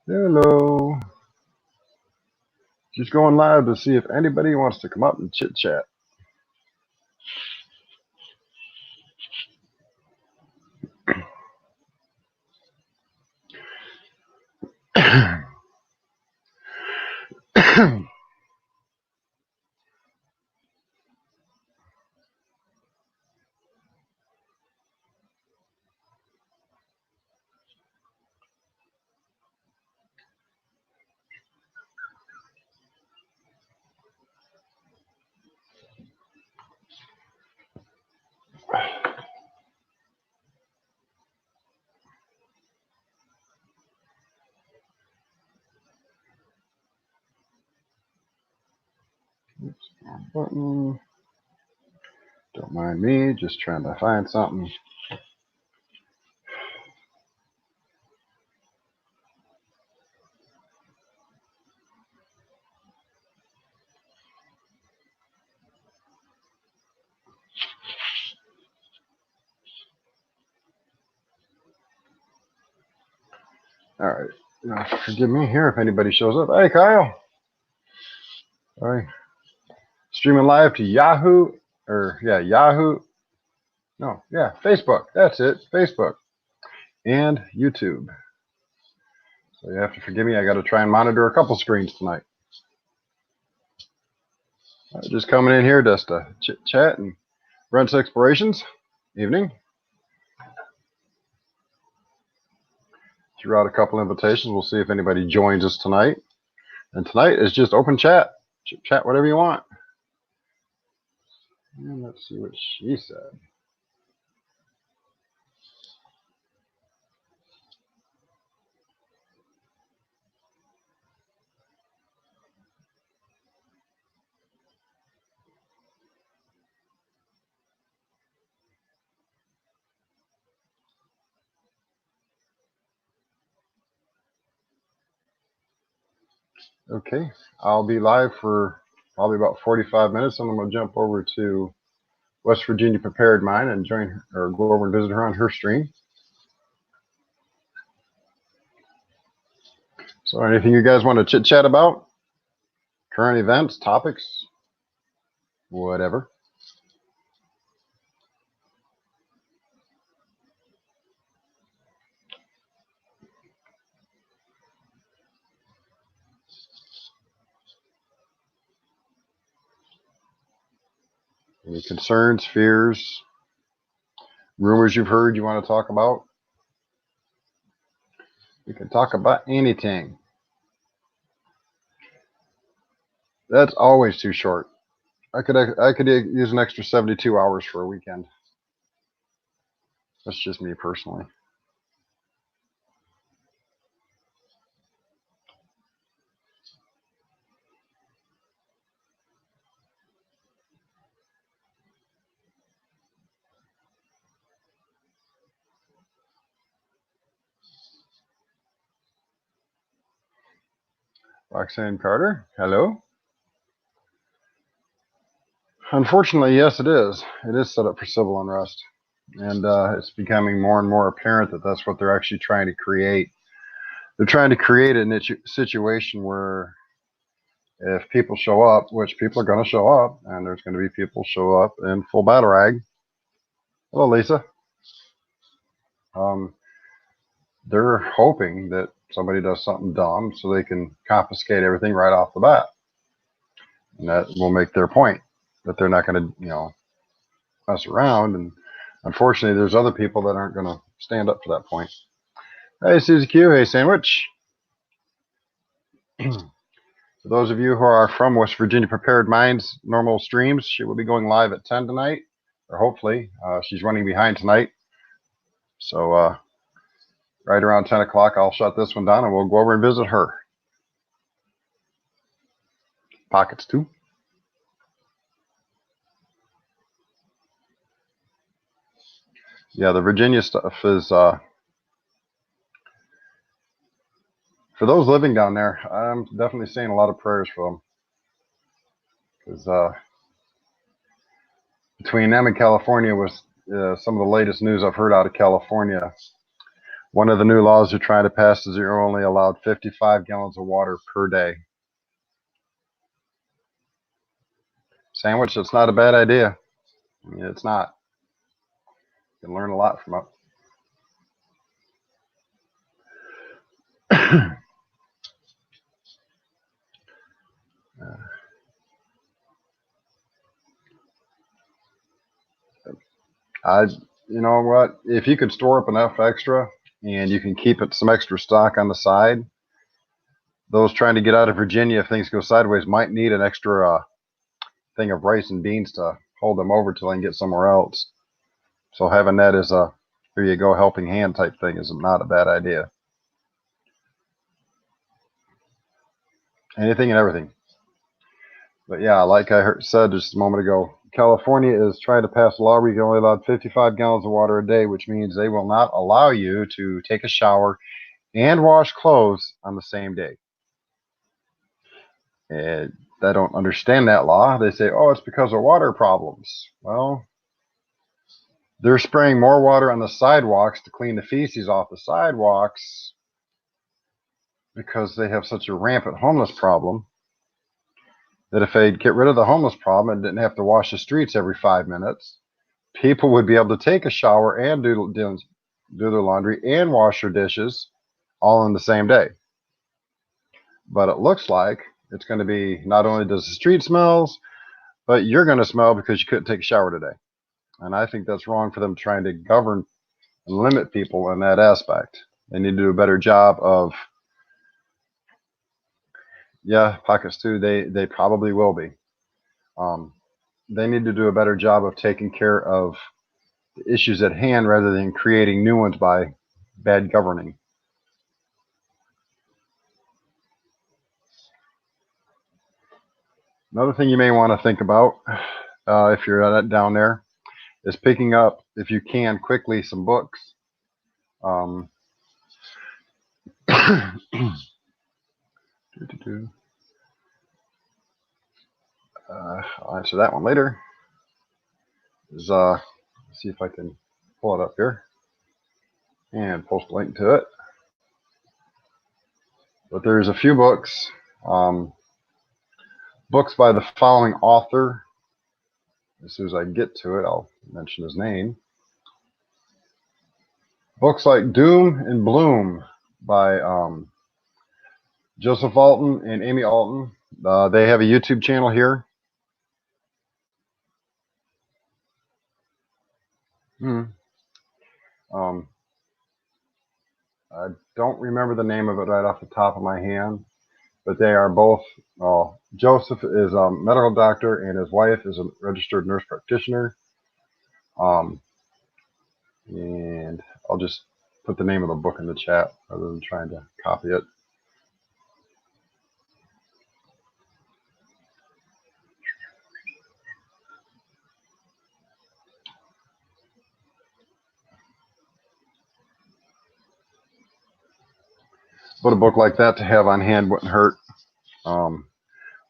Hello. Just going live to see if anybody wants to come up and chit chat. Oops, wrong button. Don't mind me, just trying to find something. All right. Now, forgive me here if anybody shows up. Hey, Kyle. All right. Streaming live to Yahoo. Yahoo. No, yeah, Facebook. That's it. Facebook and YouTube. So you have to forgive me. I got to try and monitor a couple screens tonight. Just coming in here just to chit chat and run some explorations. Evening. Threw out a couple invitations. We'll see if anybody joins us tonight. And tonight is just open chat. Chat whatever you want. And let's see what she said. Okay, I'll be live for probably about 45 minutes, and I'm going to jump over to West Virginia Prepared Mind and join her, or go over and visit her on her stream. So anything you guys want to chit chat about? Current events, topics, whatever. Any concerns, fears, rumors you've heard you want to talk about? We can talk about anything. That's always too short. I could use an extra 72 hours for a weekend. That's just me personally. Roxanne Carter, hello. Unfortunately, yes, it is. It is set up for civil unrest. And it's becoming more and more apparent that that's what they're actually trying to create. They're trying to create a situation where if people show up, which people are going to show up, and there's going to be people show up in full battle rag. Hello, Lisa. They're hoping that somebody does something dumb so they can confiscate everything right off the bat. And that will make their point that they're not going to, mess around. And unfortunately, there's other people that aren't going to stand up for that point. Hey, Susie Q. Hey, Sandwich. For those of you who are from West Virginia Prepared Minds normal streams, she will be going live at 10 tonight, or hopefully. She's running behind tonight. So right around 10 o'clock, I'll shut this one down and we'll go over and visit her. Pockets too. Yeah, the Virginia stuff is, for those living down there, I'm definitely saying a lot of prayers for them. Because between them and California was some of the latest news I've heard out of California. One of the new laws they're trying to pass is you're only allowed 55 gallons of water per day. Sandwich, it's not a bad idea. I mean, it's not. You can learn a lot from it. You know what? If you could store up enough extra and you can keep it some extra stock on the side, those trying to get out of Virginia, if things go sideways, might need an extra thing of rice and beans to hold them over till they can get somewhere else. So having that as a here you go helping hand type thing is not a bad idea. Anything and everything. But yeah, like I said just a moment ago, California is trying to pass a law where you can only allow 55 gallons of water a day, which means they will not allow you to take a shower and wash clothes on the same day. And I don't understand that law. They say, oh, it's because of water problems. Well, they're spraying more water on the sidewalks to clean the feces off the sidewalks because they have such a rampant homeless problem that if they'd get rid of the homeless problem and didn't have to wash the streets every 5 minutes, people would be able to take a shower and do their laundry and wash their dishes all in the same day. But it looks like it's going to be not only does the street smells, but you're going to smell because you couldn't take a shower today. And I think that's wrong for them trying to govern and limit people in that aspect. They need to do a better job of, yeah, pockets too. They probably will be. They need to do a better job of taking care of the issues at hand rather than creating new ones by bad governing. Another thing you may want to think about if you're down there is picking up, if you can, quickly some books. I'll answer that one later. Let's see if I can pull it up here and post a link to it. But there's a few books. Books by the following author. As soon as I get to it, I'll mention his name. Books like Doom and Bloom by Joseph Alton and Amy Alton. They have a YouTube channel here. I don't remember the name of it right off the top of my hand, but they are both. Joseph is a medical doctor, and his wife is a registered nurse practitioner. And I'll just put the name of the book in the chat rather than trying to copy it. But a book like that to have on hand wouldn't hurt.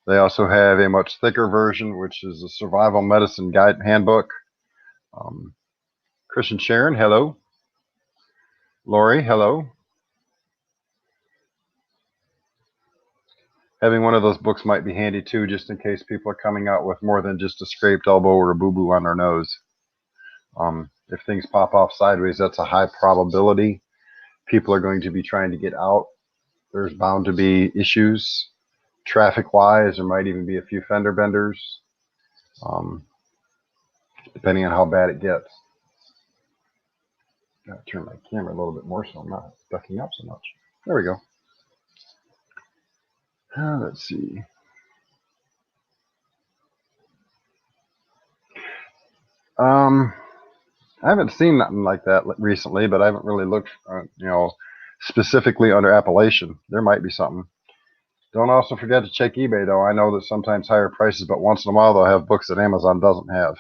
They also have a much thicker version, which is a survival medicine guide handbook. Christian Sharon, hello. Lori, hello. Having one of those books might be handy too, just in case people are coming out with more than just a scraped elbow or a boo-boo on their nose. If things pop off sideways, that's a high probability. People are going to be trying to get out. There's bound to be issues traffic-wise. There might even be a few fender benders, depending on how bad it gets. Gotta turn my camera a little bit more so I'm not ducking up so much. There we go. Let's see. I haven't seen nothing like that recently, but I haven't really looked, specifically under Appalachian. There might be something. Don't also forget to check eBay, though. I know that sometimes higher prices, but once in a while they'll have books that Amazon doesn't have.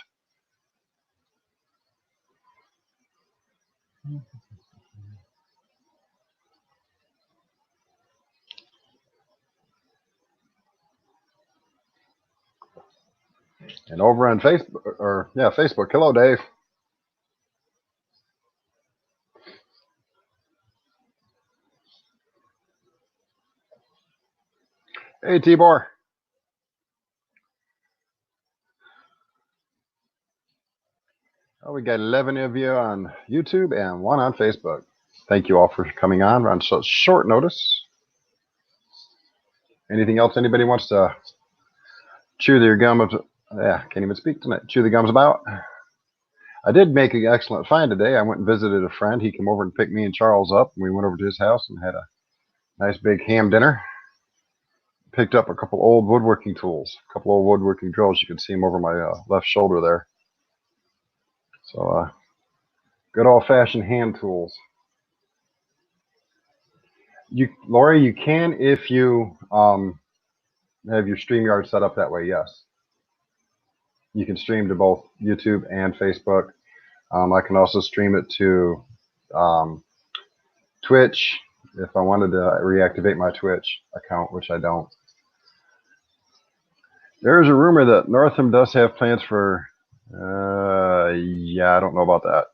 And over on Facebook, hello, Dave. Hey, Tibor. Oh, we got 11 of you on YouTube and 1 on Facebook. Thank you all for coming on such short notice. Anything else anybody wants to chew their gums? Yeah, can't even speak tonight. Chew the gums about. I did make an excellent find today. I went and visited a friend. He came over and picked me and Charles up, and we went over to his house and had a nice big ham dinner. Picked up a couple old woodworking tools, a couple old woodworking drills. You can see them over my left shoulder there. So, good old-fashioned hand tools. Lori, you can if you have your StreamYard set up that way. Yes, you can stream to both YouTube and Facebook. I can also stream it to Twitch if I wanted to reactivate my Twitch account, which I don't. There's a rumor that Northam does have plans for. Yeah, I don't know about that.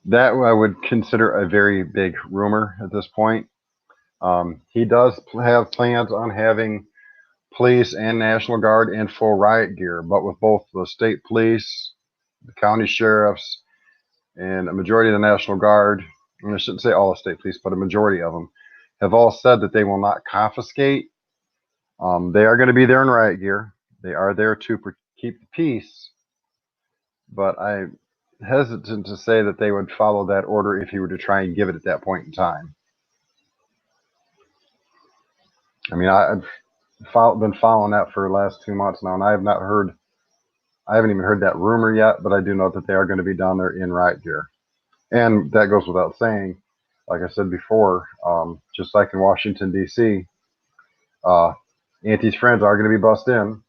That I would consider a very big rumor at this point. He does have plans on having police and National Guard in full riot gear, but with both the state police, the county sheriffs, and a majority of the National Guard, and I shouldn't say all the state police, but a majority of them, have all said that they will not confiscate. They are going to be there in riot gear. They are there to keep the peace, but I'm hesitant to say that they would follow that order if he were to try and give it at that point in time. I mean, I've been following that for the last 2 months now, and I haven't even heard that rumor yet, but I do know that they are going to be down there in riot gear. And that goes without saying, like I said before, just like in Washington, D.C., Auntie's friends are going to be bussed in.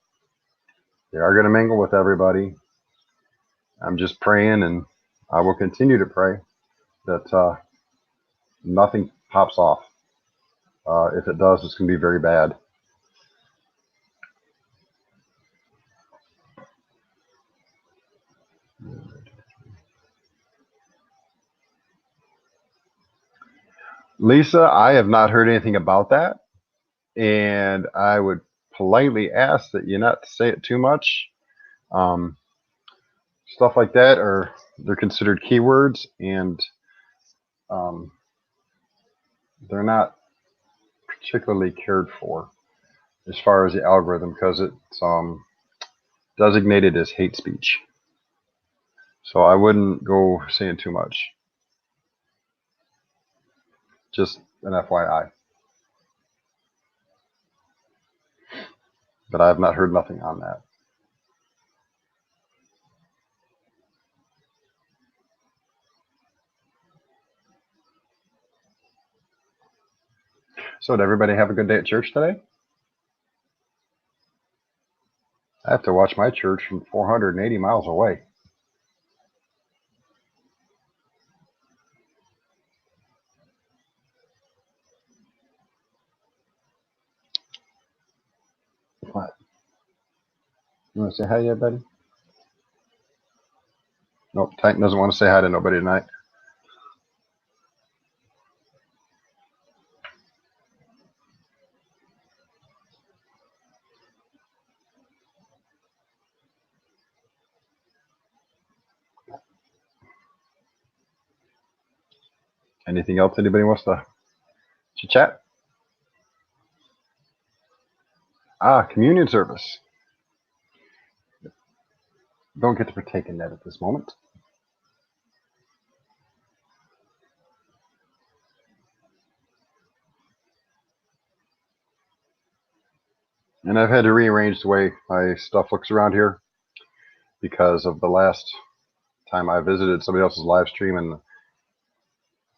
They are going to mingle with everybody. I'm just praying, and I will continue to pray that nothing pops off. If it does, it's going to be very bad. Lisa, I have not heard anything about that, and I would politely ask that you not say it too much. Stuff like that they're considered keywords, and they're not particularly cared for as far as the algorithm, because it's designated as hate speech. So I wouldn't go saying too much. Just an FYI. But I have not heard nothing on that. So did everybody have a good day at church today? I have to watch my church from 480 miles away. What? You want to say hi yet, buddy? Nope, Titan doesn't want to say hi to nobody tonight. Anything else anybody wants to chat? Communion service. Don't get to partake in that at this moment. And I've had to rearrange the way my stuff looks around here because of the last time I visited somebody else's live stream and the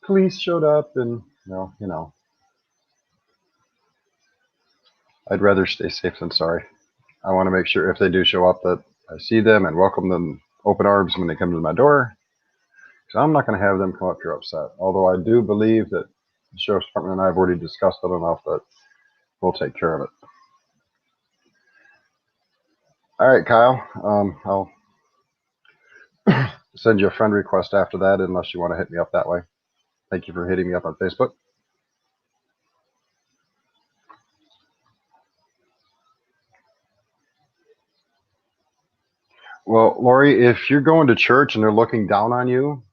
police showed up, and you know, I'd rather stay safe than sorry. I want to make sure if they do show up that I see them and welcome them open arms when they come to my door. So I'm not going to have them come up here upset. Although I do believe that the sheriff's department and I have already discussed it enough that we'll take care of it. All right, Kyle. I'll send you a friend request after that, unless you want to hit me up that way. Thank you for hitting me up on Facebook. Well, Lori, if you're going to church and they're looking down on you,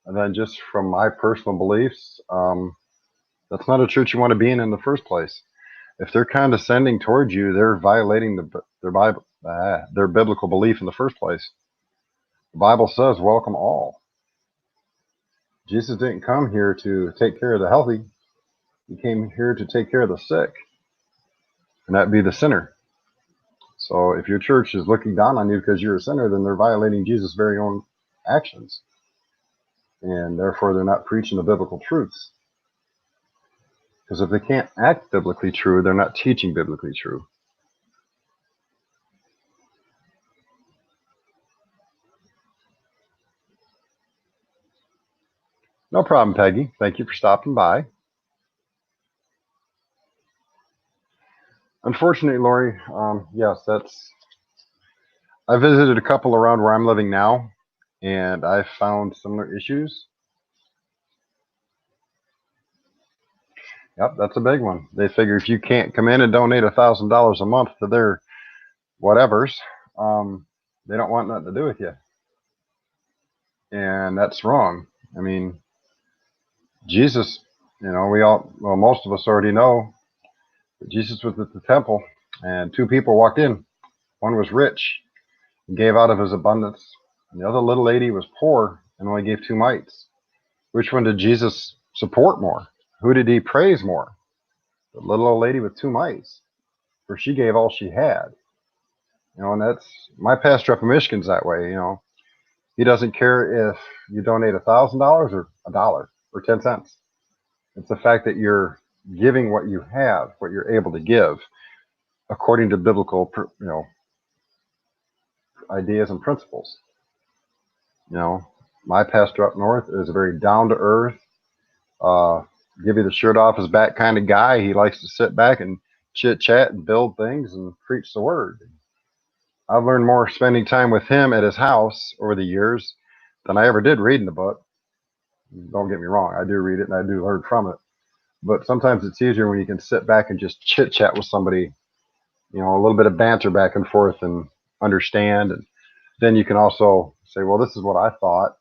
and then just from my personal beliefs, that's not a church you want to be in the first place. If they're condescending towards you, they're violating their Bible, their biblical belief in the first place. The Bible says, "Welcome all." Jesus didn't come here to take care of the healthy; he came here to take care of the sick, and that be the sinner. So, if your church is looking down on you because you're a sinner, then they're violating Jesus' very own actions, and therefore they're not preaching the biblical truths. Because if they can't act biblically true, they're not teaching biblically true. No problem, Peggy. Thank you for stopping by. Unfortunately, Lori, yes, I visited a couple around where I'm living now, and I found similar issues. Yep, that's a big one. They figure if you can't come in and donate $1,000 a month to their whatevers, they don't want nothing to do with you, and that's wrong. I mean, Jesus, most of us already know that Jesus was at the temple, and two people walked in. One was rich and gave out of his abundance, and the other little lady was poor and only gave 2 mites. Which one did Jesus support more? Who did he praise more? The little old lady with 2 mites, for she gave all she had. And that's my pastor up in Michigan's that way. He doesn't care if you donate $1,000 or $1 or 10 cents. It's the fact that you're giving what you have, what you're able to give, according to biblical, ideas and principles. My pastor up north is a very down to earth, give you the shirt off his back kind of guy. He likes to sit back and chit chat and build things and preach the word. I've learned more spending time with him at his house over the years than I ever did reading the book. Don't get me wrong, I do read it and I do learn from it. But sometimes it's easier when you can sit back and just chit chat with somebody, a little bit of banter back and forth and understand. And then you can also say, well, this is what I thought.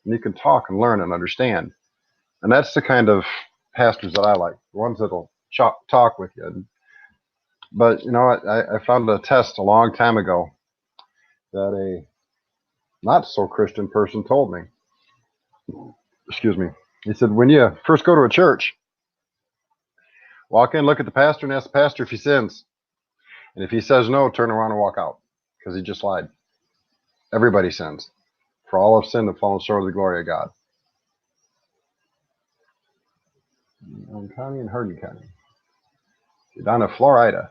And you can talk and learn and understand. And that's the kind of pastors that I like, the ones that'll talk with you. But I found a test a long time ago that a not so Christian person told me. Excuse me. He said, when you first go to a church, walk in, look at the pastor, and ask the pastor if he sins. And if he says no, turn around and walk out, because he just lied. Everybody sins. For all have sinned and fallen short of the glory of God. County and Hardin County. You're down to Florida.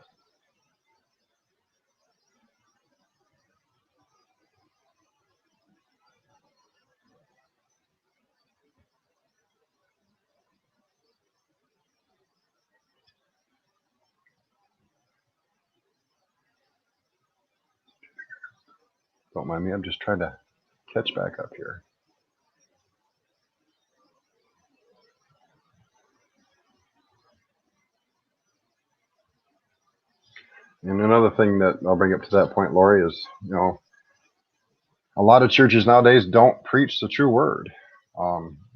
Don't mind me, I'm just trying to catch back up here. And another thing that I'll bring up to that point, Lori, is, a lot of churches nowadays don't preach the true word.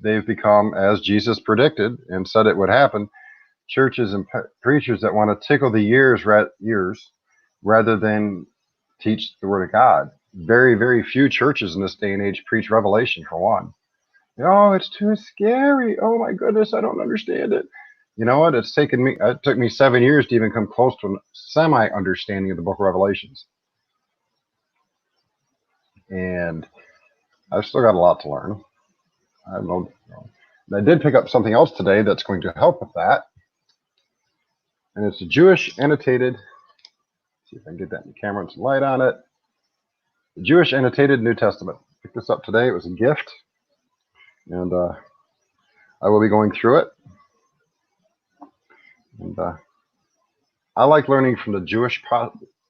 They've become, as Jesus predicted and said it would happen, churches and preachers that want to tickle the ears rather than teach the word of God. Very, very few churches in this day and age preach Revelation, for one. It's too scary. Oh my goodness, I don't understand it. You know what? It took me 7 years to even come close to a semi-understanding of the book of Revelations. And I've still got a lot to learn. I did pick up something else today that's going to help with that. And it's a Jewish annotated, see if I can get that in the camera and some light on it. The Jewish annotated New Testament. Picked this up today. It was a gift. And I will be going through it. And I like learning from the Jewish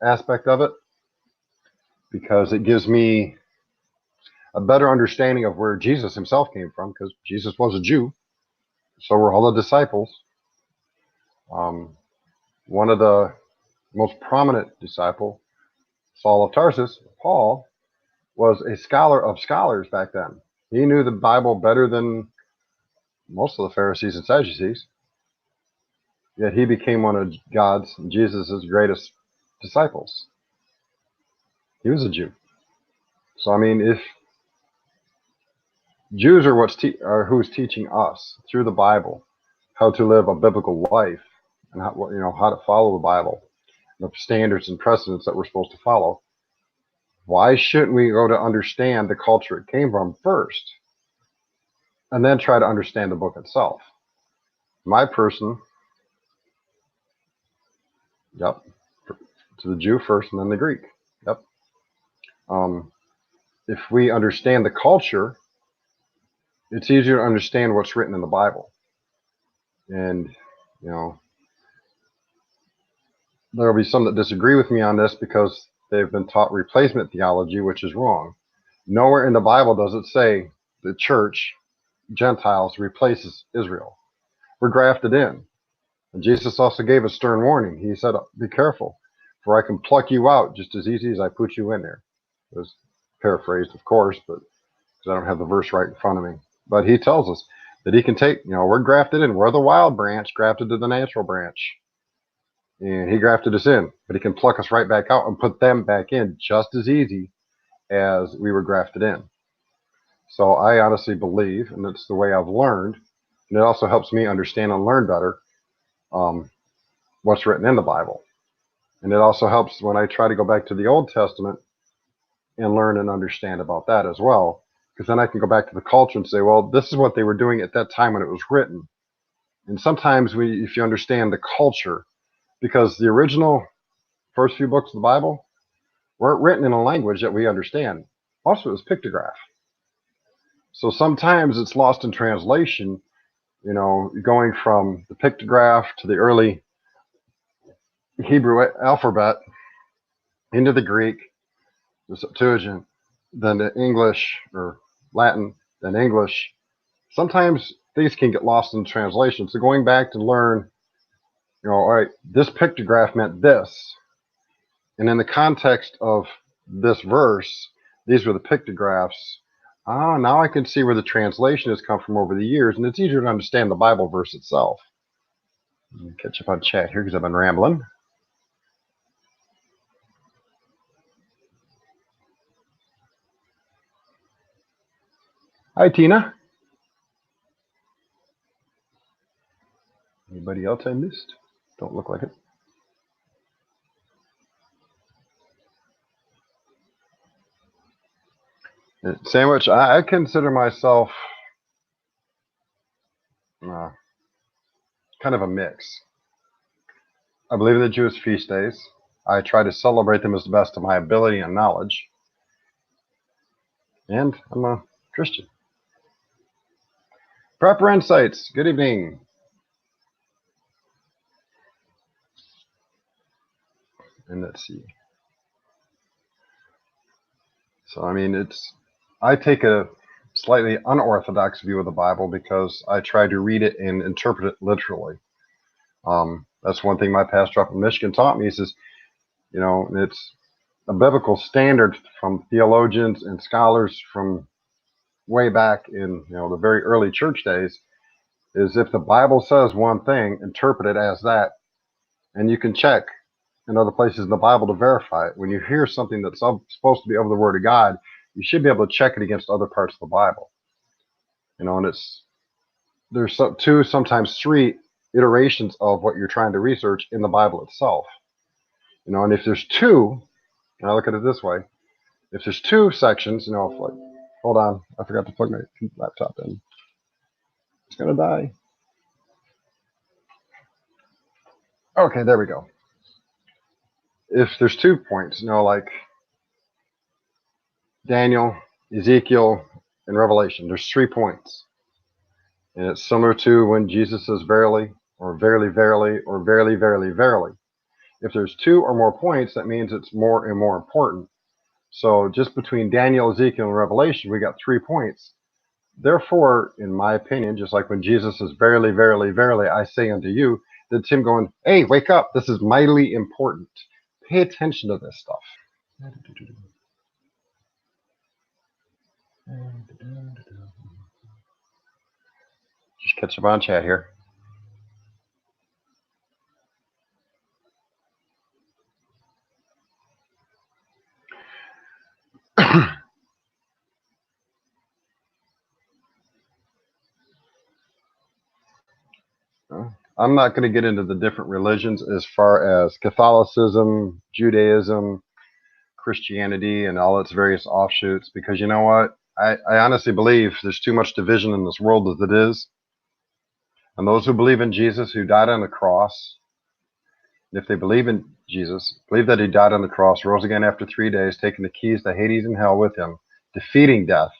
aspect of it because it gives me a better understanding of where Jesus himself came from, because Jesus was a Jew. So were all the disciples. One of the most prominent disciple Saul of Tarsus, Paul, was a scholar of scholars back then. He knew the Bible better than most of the Pharisees and Sadducees. Yet he became one of God's, Jesus' greatest disciples. He was a Jew. So, I mean, if Jews are who's teaching us through the Bible how to live a biblical life and how to follow the Bible, the standards and precedents that we're supposed to follow, why shouldn't we go to understand the culture it came from first and then try to understand the book itself? My person, yep, to the Jew first and then the Greek. Yep. If we understand the culture, it's easier to understand what's written in the Bible. And, you know, there will be some that disagree with me on this because they've been taught replacement theology, which is wrong. Nowhere in the Bible does it say the church, Gentiles, replaces Israel. We're grafted in. And Jesus also gave a stern warning. He said, be careful, for I can pluck you out just as easy as I put you in there. It was paraphrased, of course, but because I don't have the verse right in front of me. But he tells us that he can take, we're grafted in. We're the wild branch grafted to the natural branch. And he grafted us in, but he can pluck us right back out and put them back in just as easy as we were grafted in. So I honestly believe, and that's the way I've learned, and it also helps me understand and learn better what's written in the Bible. And it also helps when I try to go back to the Old Testament and learn and understand about that as well, because then I can go back to the culture and say, well, this is what they were doing at that time when it was written. And sometimes if you understand the culture, because the original first few books of the Bible weren't written in a language that we understand. Most of it was pictograph. So sometimes it's lost in translation, going from the pictograph to the early Hebrew alphabet into the Greek, the Septuagint, then the English or Latin, then English. Sometimes these can get lost in translation. So going back to learn, all right, this pictograph meant this. And in the context of this verse, these were the pictographs. Now I can see where the translation has come from over the years, and it's easier to understand the Bible verse itself. Catch up on chat here because I've been rambling. Hi, Tina. Anybody else I missed? Don't look like it. Sandwich, I consider myself kind of a mix. I believe in the Jewish feast days. I try to celebrate them as the best of my ability and knowledge. And I'm a Christian. Proper Insights, good evening. And let's see. So, I mean, I take a slightly unorthodox view of the Bible because I try to read it and interpret it literally. That's one thing my pastor up in Michigan taught me. He says, it's a biblical standard from theologians and scholars from way back in, the very early church days, is if the Bible says one thing, interpret it as that, and you can check in other places in the Bible to verify it. When you hear something that's supposed to be of the Word of God, you should be able to check it against other parts of the Bible. And there's two, sometimes three iterations of what you're trying to research in the Bible itself. And if there's two, and I look at it this way, if there's two sections, hold on, I forgot to plug my laptop in. It's gonna die. Okay, there we go. If there's 2 points, like Daniel, Ezekiel, and Revelation, there's 3 points. And it's similar to when Jesus says verily, or verily, verily, or verily, verily, verily. If there's 2 or more points, that means it's more and more important. So just between Daniel, Ezekiel, and Revelation, we got 3 points. Therefore, in my opinion, just like when Jesus says, verily, verily, verily, I say unto you, that's him going, hey, wake up. This is mightily important. Pay attention to this stuff. Just catch up on chat here. I'm not going to get into the different religions as far as Catholicism, Judaism, Christianity, and all its various offshoots, because you know what? I honestly believe there's too much division in this world as it is. And those who believe in Jesus, who died on the cross, if they believe in Jesus, believe that he died on the cross, rose again after 3 days, taking the keys to Hades and hell with him, defeating death,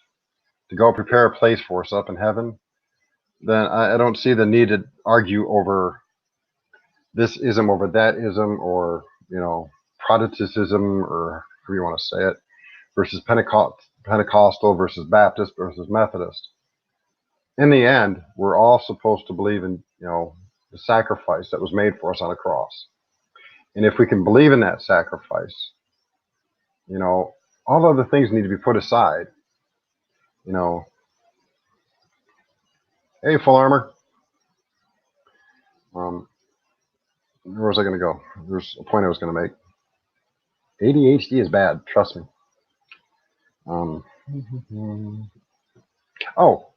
to go prepare a place for us up in heaven, then I don't see the need to argue over this ism over that ism, or, Protestantism, or however you want to say it, versus Pentecostal versus Baptist versus Methodist. In the end, we're all supposed to believe in, the sacrifice that was made for us on a cross. And if we can believe in that sacrifice, all other things need to be put aside. Hey, Full Armor. Where was I going to go? There's a point I was going to make. ADHD is bad, trust me. Oh,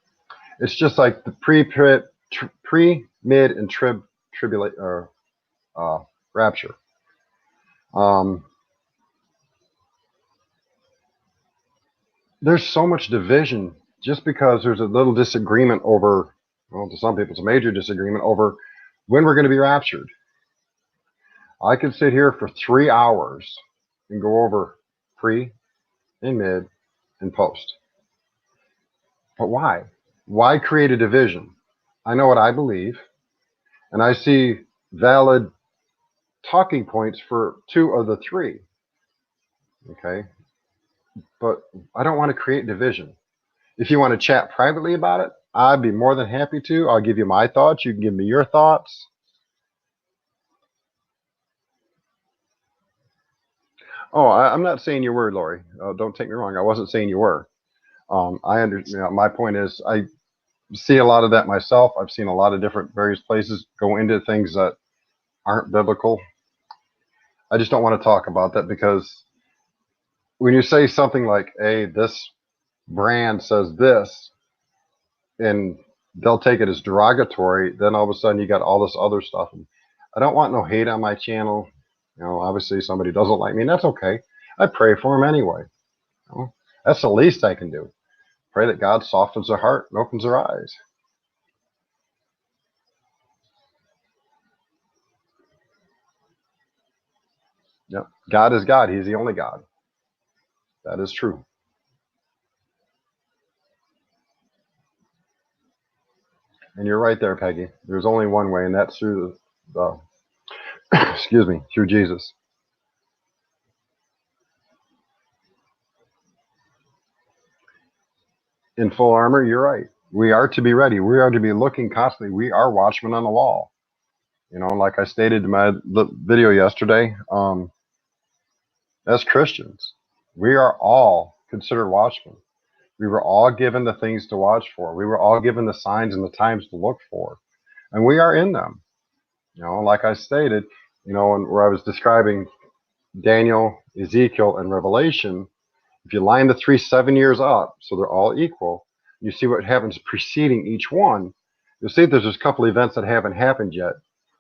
it's just like the pre, mid, and tribulation or rapture. There's so much division just because there's a little disagreement over, well, to some people it's a major disagreement over when we're going to be raptured. I could sit here for 3 hours and go over pre and mid and post. But why? Why create a division? I know what I believe, and I see valid talking points for 2 of the 3. Okay? But I don't want to create division. If you want to chat privately about it, I'd be more than happy to. I'll give you my thoughts. You can give me your thoughts. Oh, I'm not saying you were, Lori. Don't take me wrong. I wasn't saying you were. My point is, I see a lot of that myself. I've seen a lot of different various places go into things that aren't biblical. I just don't want to talk about that, because when you say something like, hey, this brand says this, and they'll take it as derogatory, then all of a sudden you got all this other stuff. And I don't want no hate on my channel. Obviously somebody doesn't like me, and that's okay. I pray for them anyway. That's the least I can do. Pray that God softens their heart and opens their eyes. Yep. God is God. He's the only God. That is true. And you're right there, Peggy. There's only one way, and that's through the excuse me, through Jesus. In Full Armor, you're right. We are to be ready. We are to be looking constantly. We are watchmen on the wall. Like I stated in my video yesterday, as Christians, we are all considered watchmen. We were all given the things to watch for. We were all given the signs and the times to look for. And we are in them. Like I stated, where I was describing Daniel, Ezekiel, and Revelation, if you line the 3 7 years up, so they're all equal, you see what happens preceding each one, you'll see there's just a couple events that haven't happened yet.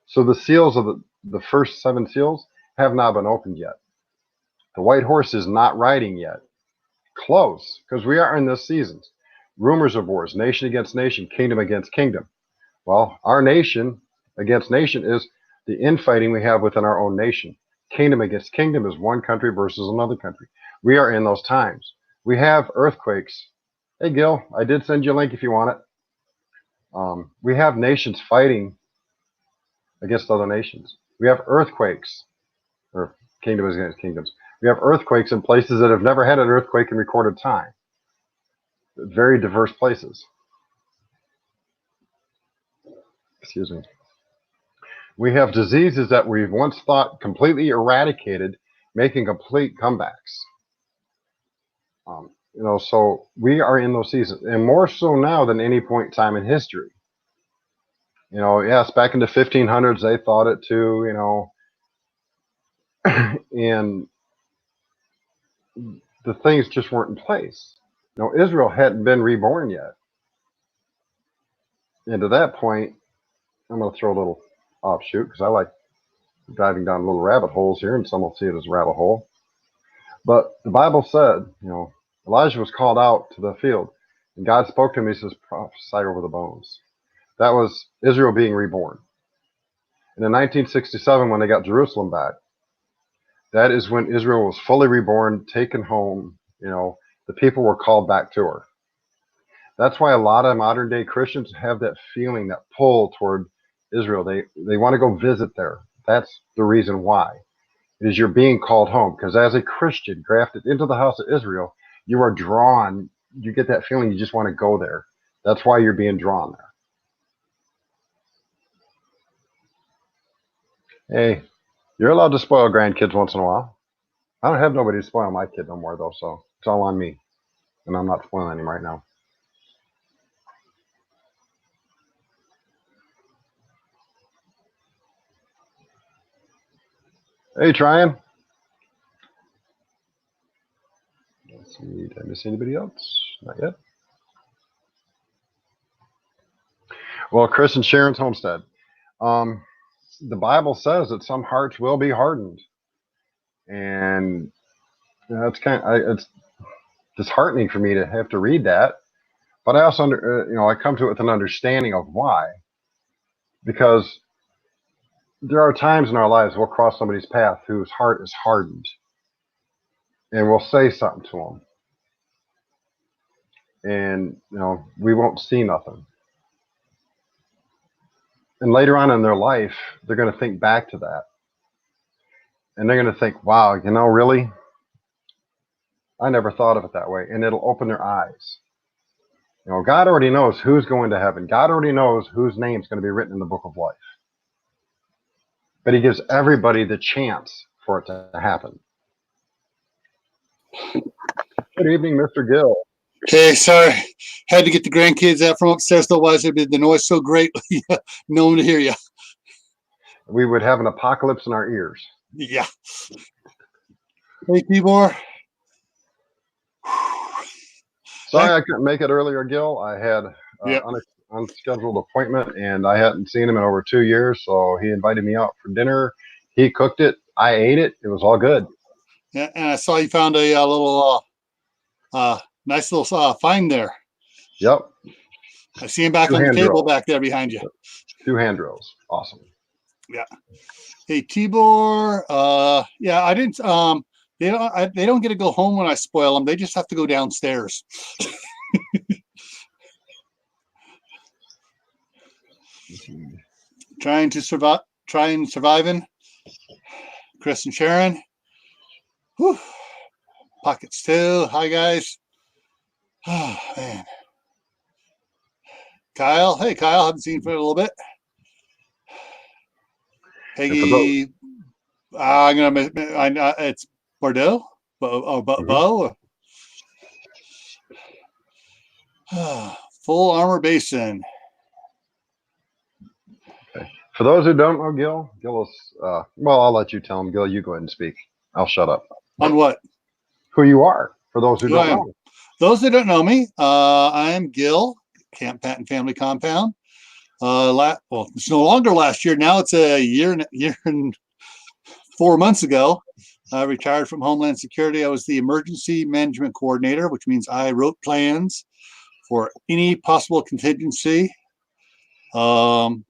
So the seals of the first 7 seals have not been opened yet. The white horse is not riding yet. Close, because we are in this season. Rumors of wars, nation against nation, kingdom against kingdom. Well, our nation against nation is the infighting we have within our own nation. Kingdom against kingdom is one country versus another country. We are in those times. We have earthquakes. Hey, Gil, I did send you a link if you want it. We have nations fighting against other nations. We have earthquakes, or kingdoms against kingdoms. We have earthquakes in places that have never had an earthquake in recorded time. Very diverse places. Excuse me. We have diseases that we've once thought completely eradicated, making complete comebacks. So we are in those seasons, and more so now than any point in time in history. Yes, back in the 1500s, they thought it too, and the things just weren't in place. Israel hadn't been reborn yet. And to that point, I'm going to throw a little offshoot because I like diving down little rabbit holes here, and some will see it as a rabbit hole. But the Bible said, Elijah was called out to the field, and God spoke to him. He says, prophesy over the bones. That was Israel being reborn. And in 1967, when they got Jerusalem back, that is when Israel was fully reborn, taken home. The people were called back to her. That's why a lot of modern day Christians have that feeling, that pull toward Israel. They want to go visit there. That's the reason why. It is you're being called home. Because as a Christian grafted into the house of Israel, you are drawn. You get that feeling you just want to go there. That's why you're being drawn there. Hey, you're allowed to spoil grandkids once in a while. I don't have nobody to spoil my kid no more, though, so it's all on me. And I'm not spoiling him right now. Hey, Tryon. Let's see, did I miss anybody else? Not yet. Well, Chris and Sharon's homestead. The Bible says that some hearts will be hardened, and it's it's disheartening for me to have to read that. But I also, I come to it with an understanding of why, because there are times in our lives we'll cross somebody's path whose heart is hardened, and we'll say something to them, and we won't see nothing. And later on in their life, they're going to think back to that. And they're going to think, wow, really? I never thought of it that way. And it'll open their eyes. God already knows who's going to heaven. God already knows whose name's going to be written in the book of life. But he gives everybody the chance for it to happen. Good evening, Mr. Gill. Hey, sorry. Had to get the grandkids out from upstairs, otherwise the noise so great, no one to hear you. We would have an apocalypse in our ears. Yeah. Hey, Tibor. Sorry I couldn't make it earlier, Gil. I had an unscheduled appointment, and I hadn't seen him in over 2 years, so he invited me out for dinner. He cooked it. I ate it. It was all good. Yeah, and I saw you found a little nice little find there. Yep. I see him back on the table back there behind you. 2 hand drills. Awesome. Yeah. Hey, Tibor. Yeah, I didn't. They don't get to go home when I spoil them. They just have to go downstairs. Trying surviving. Chris and Sharon. Whew. Pockets too. Hi, guys. Oh, man. Kyle. Hey, Kyle. Haven't seen you for a little bit. Peggy. It's Bordeaux. Bo. Full Armor Basin. Okay. For those who don't know Gil is, well, I'll let you tell him. Gil, you go ahead and speak. I'll shut up. On what? Who you are, for those who don't know. Those that don't know me, I am Gil, Camp Patton Family Compound. It's no longer last year. Now it's a year and 4 months ago. I retired from Homeland Security. I was the Emergency Management Coordinator, which means I wrote plans for any possible contingency, pandemics,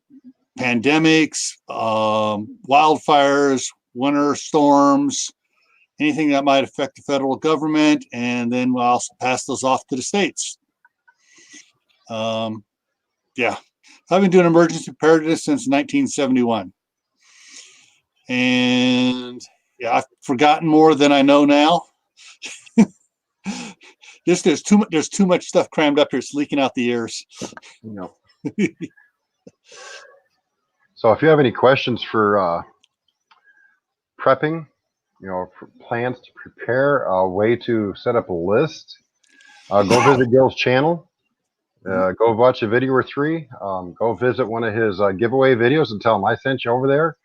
wildfires, winter storms, anything that might affect the federal government, and then we'll also pass those off to the states. Yeah, I've been doing emergency preparedness since 1971. And yeah, I've forgotten more than I know now. There's too much stuff crammed up here. It's leaking out the ears. No. So if you have any questions for prepping, plans to prepare a way to set up a list, go visit Gil's channel. Go watch a video or three. Go visit one of his giveaway videos and tell him I sent you over there.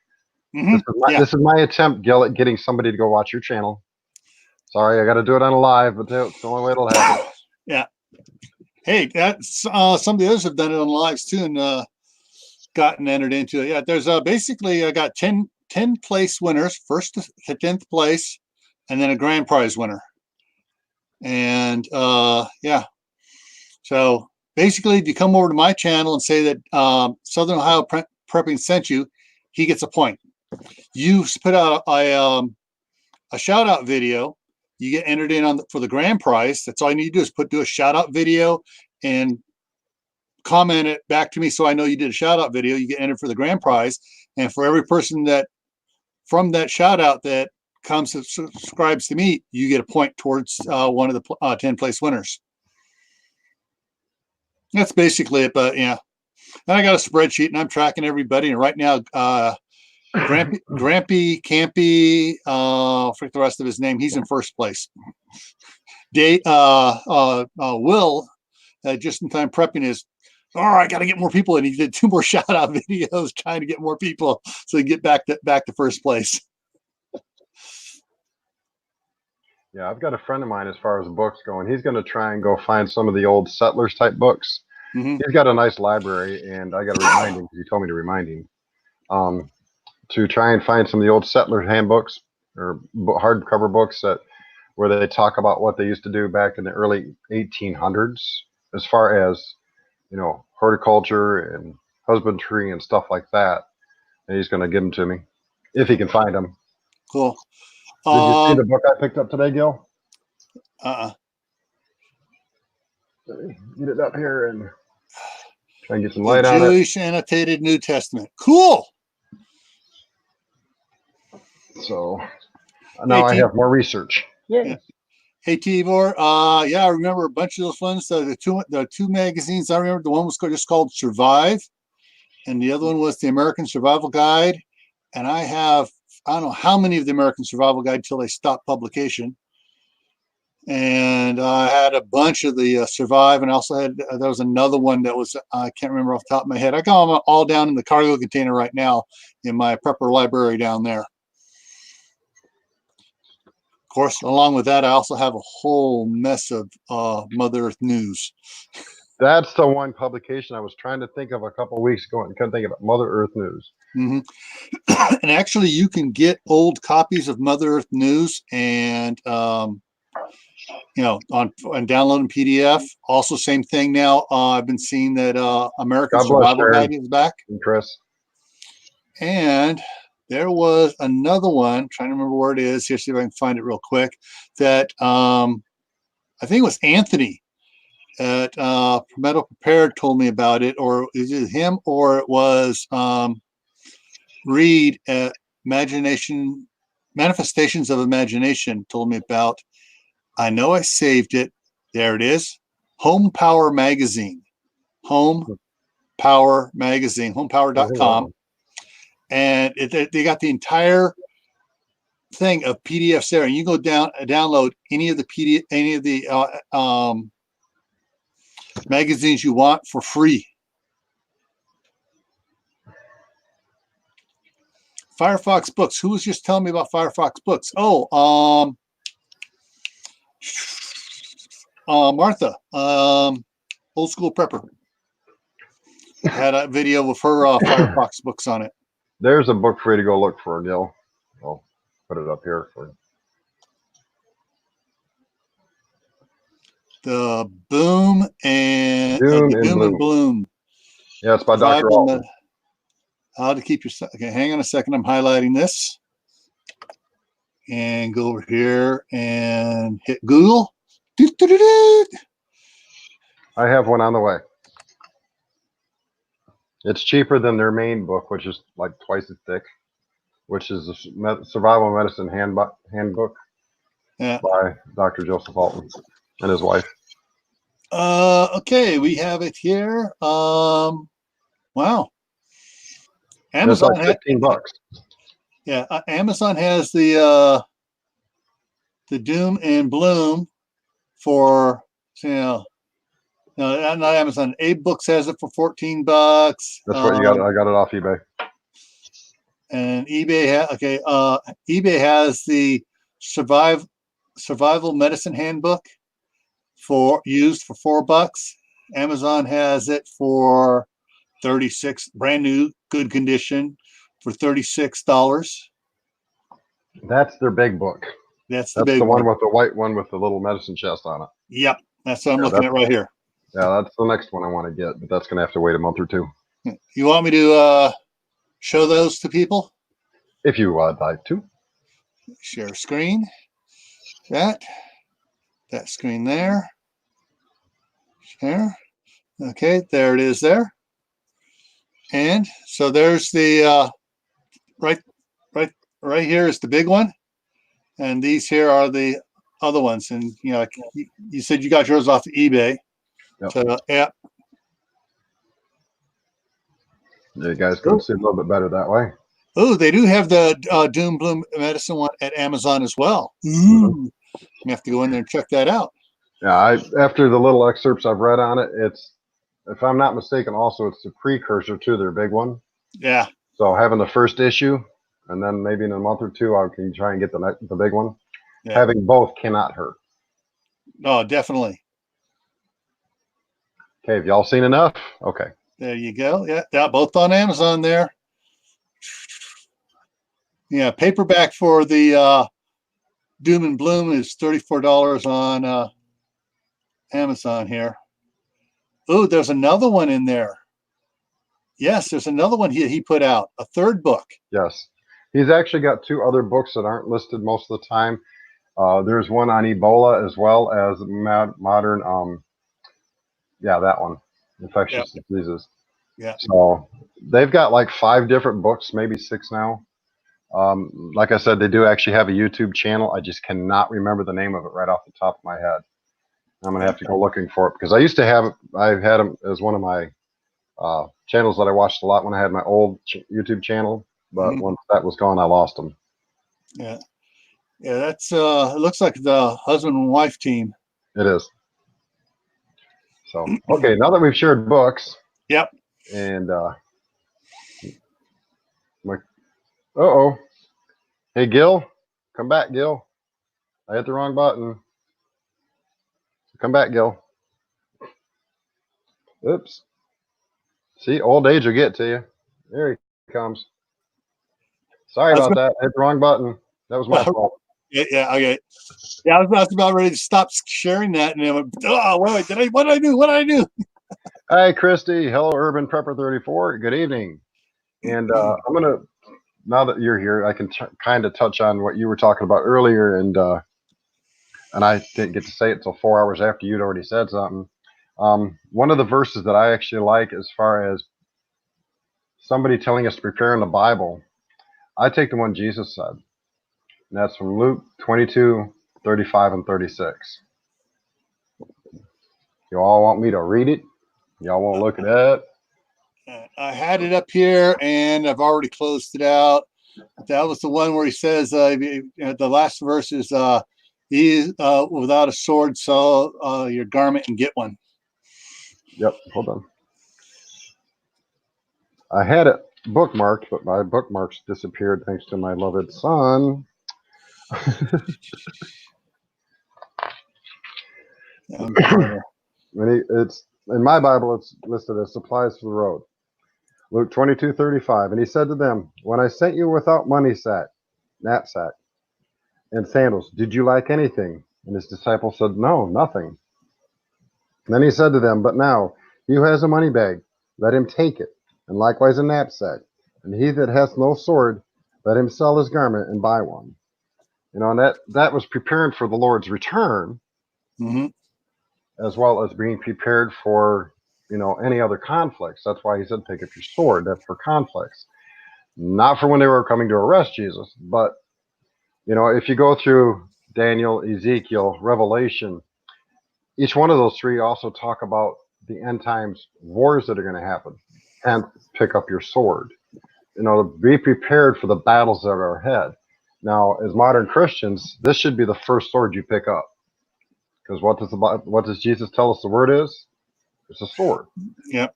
Mm-hmm. Yeah. This is my attempt, Gil, at getting somebody to go watch your channel. Sorry, I got to do it on a live, but that's the only way it'll happen. Yeah. Hey, that's some of the others have done it on lives too, and gotten entered into it. Yeah, there's basically I got 10 place winners, first to 10th place, and then a grand prize winner. And yeah, so basically, if you come over to my channel and say that Southern Ohio Prepping sent you, he gets a point. You put out a shout out video, you get entered in for the grand prize. That's all you need to do is do a shout out video and comment it back to me so I know you did a shout out video. You get entered for the grand prize, and for every person that from that shout out that comes and subscribes to me, you get a point towards one of the 10 place winners. That's basically it. But yeah, and I got a spreadsheet and I'm tracking everybody. And right now, Grampy Campy, forget the rest of his name. He's in first place. Will, just in time prepping is, all right, got to get more people. And he did 2 more shout out videos trying to get more people so he can get back to first place. Yeah, I've got a friend of mine as far as books go, and he's going to try and go find some of the old settlers type books. Mm-hmm. He's got a nice library, and I got to remind him because he told me to remind him to try and find some of the old settler handbooks or hardcover books where they talk about what they used to do back in the early 1800s, as far as horticulture and husbandry and stuff like that. And he's going to give them to me if he can find them. Cool. Did you see the book I picked up today, Gil? Let me get it up here and try and get some light on it. Jewish Annotated New Testament. Cool. So now I have more research. Yeah. Hey, Tibor. Yeah, I remember a bunch of those ones. The two magazines I remember, the one was just called Survive, and the other one was the American Survival Guide. And I don't know how many of the American Survival Guide till they stopped publication. And I had a bunch of the Survive, and I also had there was another one that was I can't remember off the top of my head. I got them all down in the cargo container right now in my prepper library down there. Of course, along with that, I also have a whole mess of Mother Earth news. That's the one publication I was trying to think of a couple of weeks ago and couldn't think of it. Mother Earth News. Mm-hmm. And actually, you can get old copies of Mother Earth News and and download in PDF. Also, same thing now. I've been seeing that American Survival Guide is back. And Chris. And there was another one, trying to remember where it is. Here, see if I can find it real quick. That I think it was Anthony at Metal Prepared told me about it, or is it him, or it was Reed at Manifestations of Imagination told me about. I know I saved it. There it is. Home Power Magazine. Home Power Magazine. Homepower.com. And they got the entire thing of PDFs there, and you go down download any of the magazines you want for free. Firefox Books. Who was just telling me about Firefox Books? Oh, Martha, Old School Prepper, had a video with her Firefox Books on it. There's a book for you to go look for, Gil. I'll put it up here for you. The Boom and Bloom. Yeah, it's by Dr. Altman. How to keep your. Okay, hang on a second. I'm highlighting this, and go over here and hit Google. I have one on the way. It's cheaper than their main book, which is like twice as thick, which is the Survival Medicine Handbook by Dr. Joseph Altman and his wife. Okay, we have it here. Wow. Amazon it's like $15. Yeah, Amazon has the the Doom and Bloom for, no, not Amazon. Abe Books has it for $14. That's what you got. I got it off eBay. And eBay eBay has the Survival Medicine Handbook used for $4. Amazon has it for 36, brand new, good condition, for $36. That's their big book. That's the big one with the white one with the little medicine chest on it. Yep, that's what I'm looking at right here. Yeah, that's the next one I want to get, but that's going to have to wait a month or two. You want me to show those to people? If you would like to. Share screen. That screen there. Share. Okay, there it is there. And so there's the right here is the big one, and these here are the other ones. And you said you got yours off of eBay. Yep. So yeah. You guys can see a little bit better that way. Oh, they do have the Doom Bloom Medicine one at Amazon as well. Mm-hmm. You have to go in there and check that out. Yeah, after the little excerpts I've read on it, it's, if I'm not mistaken, also it's the precursor to their big one. Yeah. So having the first issue, and then maybe in a month or two, I can try and get the big one. Yeah. Having both cannot hurt. Oh, definitely. Okay, have y'all seen enough? Okay. There you go. Yeah, both on Amazon there. Yeah, paperback for the Doom and Bloom is $34 on Amazon here. Oh, there's another one in there. Yes, there's another one he put out, a third book. Yes. He's actually got two other books that aren't listed most of the time. There's one on Ebola as well as modern, that one, infectious diseases. Yeah. So they've got like 5 different books, maybe 6 now. Like I said, they do actually have a YouTube channel. I just cannot remember the name of it right off the top of my head. I'm going to have to go looking for it because I used to have, I've had them as one of my channels that I watched a lot when I had my old YouTube channel. But once that was gone, I lost them. Yeah. Yeah, that's, it looks like the husband and wife team. It is. So, okay, now that we've shared books. Yep. And, uh-oh. Hey, Gil. Come back, Gil. I hit the wrong button. Come back, Gil. Oops. See, old age will get to you. There he comes. Sorry about that. I hit the wrong button. That was my fault. Yeah, okay. Yeah, I was about ready to stop sharing that, and I went, oh, wait, what did I do? Hi, Christy. Hello, Urban Prepper 34. Good evening. And I'm going to, now that you're here, I can kind of touch on what you were talking about earlier, and I didn't get to say it until 4 hours after you'd already said something. One of the verses that I actually like as far as somebody telling us to prepare in the Bible, I take the one Jesus said. And that's from Luke 22, 35 and 36. You all want me to read it? Y'all want to look it up? I had it up here, and I've already closed it out. That was the one where he says, the last verse is, he without a sword sell your garment and get one. Yep, hold on. I had it bookmarked, but my bookmarks disappeared thanks to my beloved son. It's in my Bible, it's listed as supplies for the road. Luke 22:35, and he said to them, when I sent you without money knapsack, and sandals, did you lack anything? And his disciples said, no, nothing. And then he said to them, but now, he who has a money bag, let him take it, and likewise a knapsack. And he that hath no sword, let him sell his garment and buy one. You know, and that was preparing for the Lord's return, as well as being prepared for, any other conflicts. That's why he said, take up your sword. That's for conflicts. Not for when they were coming to arrest Jesus. But, if you go through Daniel, Ezekiel, Revelation, each one of those 3 also talk about the end times wars that are going to happen. And pick up your sword. Be prepared for the battles that are ahead. Now, as modern Christians, this should be the first sword you pick up. Because what does Jesus tell us the word is? It's a sword. Yep.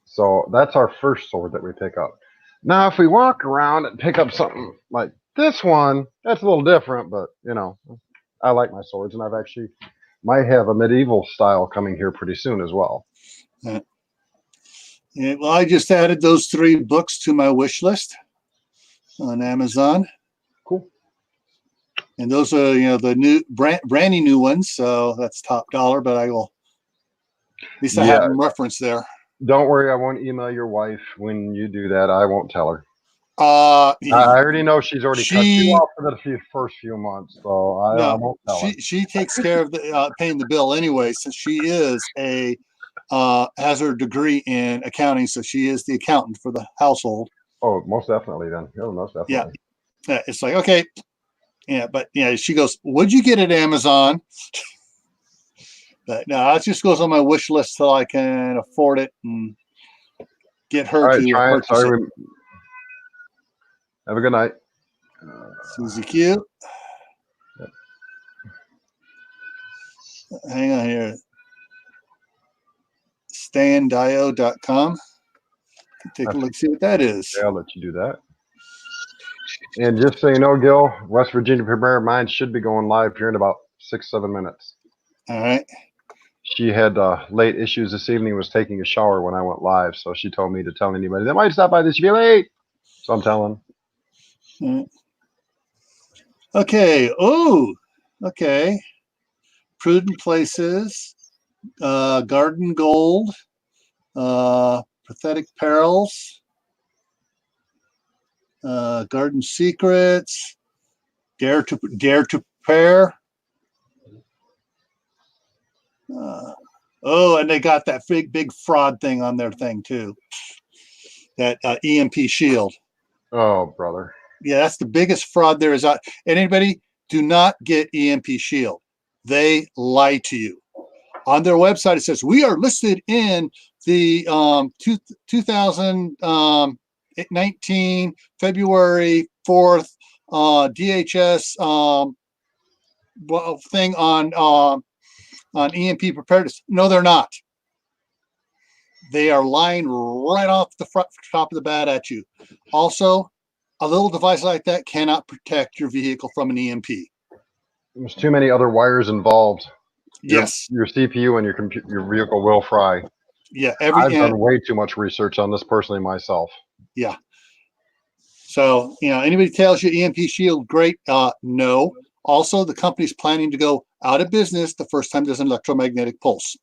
So that's our first sword that we pick up. Now, if we walk around and pick up something like this one, that's a little different, but I like my swords, and I've actually might have a medieval style coming here pretty soon as well. Yeah, well, I just added those 3 books to my wish list on Amazon. Cool. And those are, the new brandy new ones. So that's top dollar, but I will, at least I have them referenced there. Don't worry, I won't email your wife when you do that. I won't tell her. I already know she's already cut you off for the first few months, so I won't tell her. She takes care of the paying the bill anyway, since she is has her degree in accounting, so she is the accountant for the household. Oh, most definitely then. Yeah, most definitely. Yeah, it's like, okay. Yeah, but she goes, "What'd you get at Amazon?" But no, it just goes on my wish list till I can afford it and get her to purchase it. Have a good night. Susie Q. Yep. Hang on here. Standio.com. Take a look, see what that is. Yeah, I'll let you do that. And just so you know, Gil, West Virginia Premier Mind should be going live here in about 6-7 minutes. All right. She had late issues this evening, was taking a shower when I went live, so she told me to tell anybody that might stop by this, be late. So I'm telling. Okay. Oh, okay. Prudent Places, Garden Gold, Pathetic Perils, Garden Secrets, Dare to Prepare. And they got that big fraud thing on their thing too. That EMP Shield. Oh, brother. Yeah, that's the biggest fraud there is. Anybody, do not get EMP Shield. They lie to you. On their website, it says, we are listed in the 2019 February 4th DHS thing on EMP preparedness. No, they're not. They are lying right off the top of the bat at you. Also, a little device like that cannot protect your vehicle from an EMP. There's too many other wires involved. Yes. Your CPU and your vehicle will fry. Yeah. I've done way too much research on this personally myself. Yeah. So, anybody tells you EMP Shield, great. No. Also, the company's planning to go out of business the first time there's an electromagnetic pulse.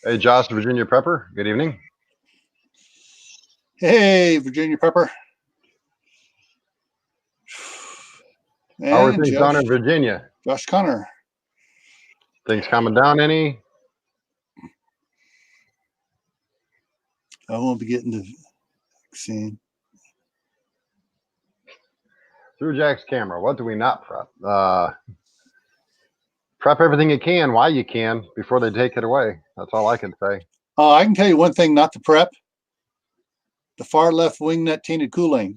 Hey, Josh, Virginia Prepper. Good evening. Hey, Virginia Prepper. How are things down in Virginia? Josh Connor. Things calming down any? I won't be getting the vaccine. Through Jack's camera, what do we not prep? Prep everything you can while you can before they take it away. That's all I can say. I can tell you one thing not to prep. The far left wing nut tainted Kool-Aid.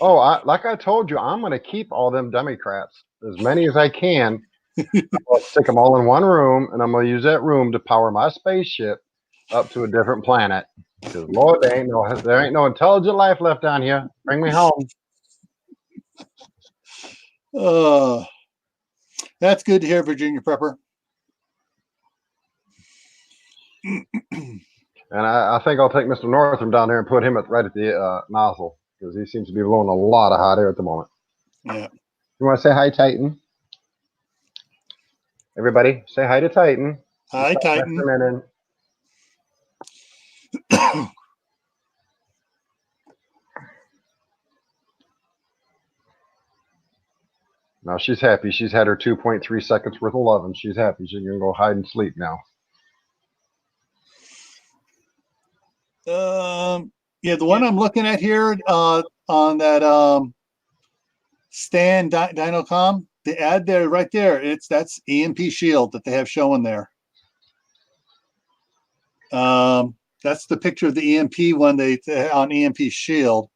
Oh, like I told you, I'm going to keep all them Democrats, as many as I can. I'll stick them all in one room, and I'm going to use that room to power my spaceship up to a different planet. Because Lord, there ain't no intelligent life left down here. Bring me home. That's good to hear, Virginia Prepper. And I think I'll take Mr. Northam down there and put him right at the nozzle, because he seems to be blowing a lot of hot air at the moment. Yeah. You want to say hi, Titan? Everybody, say hi to Titan. Hi, Titan. Now she's happy. She's had her 2.3 seconds worth of love, and she's happy. She's going to go hide and sleep now. Yeah, the one I'm looking at here on that Stan Dinocom, the ad there, right there, that's EMP Shield that they have showing there. That's the picture of the EMP one they on EMP Shield.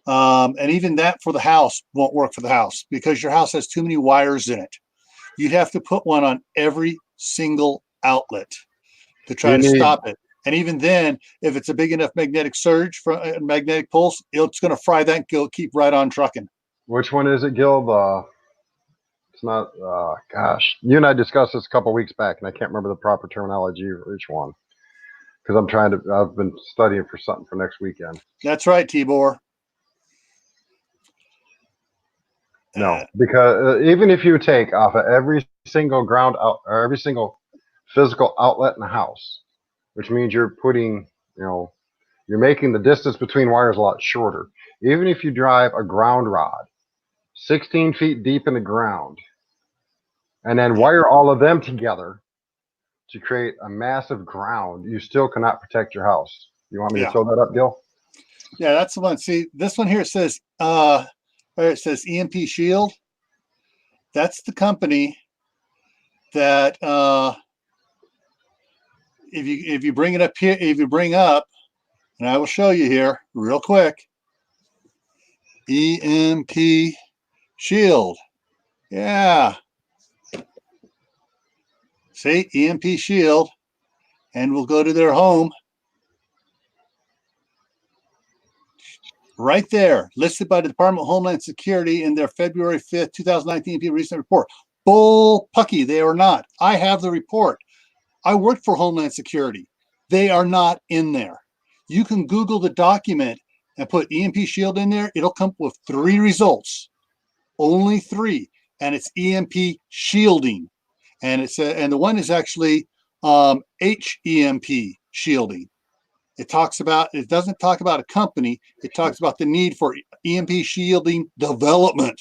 And even that for the house won't work for the house because your house has too many wires in it. You'd have to put one on every single outlet to try You to need stop it. And even then, if it's a big enough magnetic surge for magnetic pulse, it's going to fry that and go keep right on trucking. which one is it, Gil? It's not. Gosh, you and I discussed this a couple weeks back, and I can't remember the proper terminology for each one because I've been studying for something for next weekend. That's right, Tibor. No, because even if you take off of every single ground out or every single physical outlet in the house, which means you're putting, you're making the distance between wires a lot shorter. Even if you drive a ground rod 16 feet deep in the ground and then wire all of them together to create a massive ground, you still cannot protect your house. You want me to throw that up, Gil? Yeah, that's the one. See, this one here says EMP Shield. That's the company that if you bring it up here, if you bring up, and I will show you here real quick. EMP Shield. Yeah. See, EMP Shield. And we'll go to their home. Right there, listed by the Department of Homeland Security in their February 5th, 2019 recent report. Bull pucky, they are not. I have the report. I worked for Homeland Security. They are not in there. You can Google the document and put EMP Shield in there. It'll come with 3 results, only 3, and it's EMP shielding, and and the one is actually HEMP shielding. It doesn't talk about a company. It talks about the need for EMP shielding development.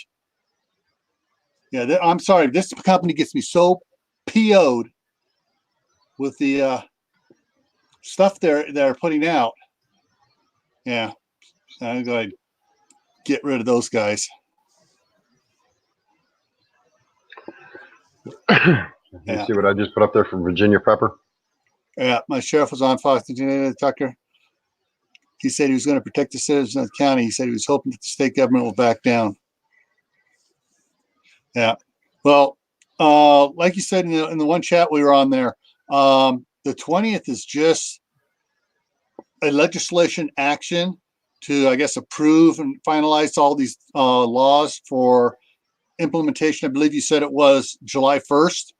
Yeah, I'm sorry. This company gets me so PO'd with the stuff they're putting out. Yeah, I'm going to get rid of those guys. You see what I just put up there from Virginia Prepper? Yeah, my sheriff was on Fox Tucker. He said he was going to protect the citizens of the county. He said he was hoping that the state government will back down. Yeah. Well, like you said in the one chat we were on there, the 20th is just a legislation action to, I guess, approve and finalize all these laws for implementation. I believe you said it was July 1st.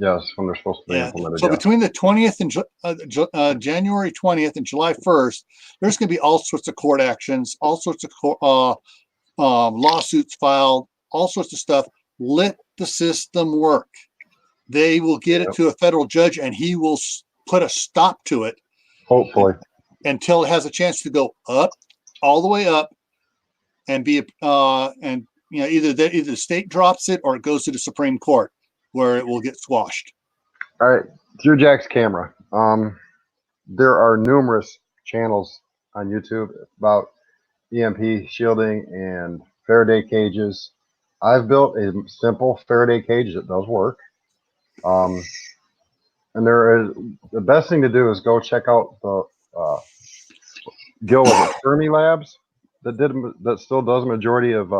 Yes, when they're supposed to be implemented. So between the 20th and January 20th and July 1st, there's going to be all sorts of court actions, all sorts of lawsuits filed, all sorts of stuff. Let the system work. They will get it to a federal judge, and he will put a stop to it. Hopefully, until it has a chance to go up, all the way up, and be either the state drops it or it goes to the Supreme Court, where it will get squashed. All right, through Jack's camera. There are numerous channels on YouTube about EMP shielding and Faraday cages. I've built a simple Faraday cage that does work. And the best thing to do is go check out the Gil, was it Fermi Labs that still does a majority of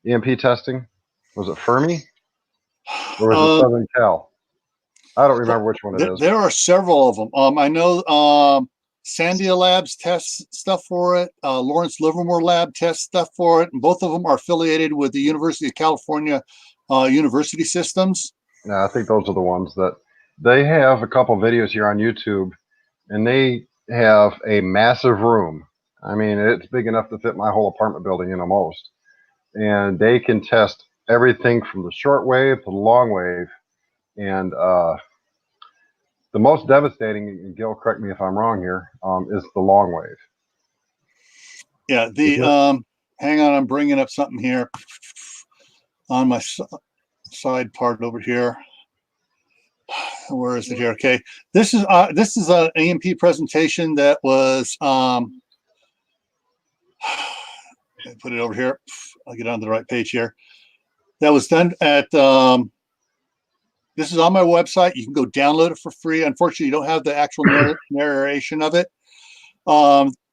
EMP testing? Was it Fermi? Or was it Southern Cal? I don't remember which one it is. There are several of them. I know Sandia Labs tests stuff for it. Lawrence Livermore Lab tests stuff for it. And both of them are affiliated with the University of California University Systems. Yeah, I think those are the ones that they have a couple videos here on YouTube, and they have a massive room. I mean, it's big enough to fit my whole apartment building in almost. And they can test everything from the short wave to the long wave. And the most devastating, and Gil, correct me if I'm wrong here, is the long wave. Yeah, hang on, I'm bringing up something here on my side part over here. Where is it here? Okay, this is an EMP presentation that was put it over here. I'll get on the right page here. That was done at this is on my website. You can go download it for free. Unfortunately, you don't have the actual narration of it.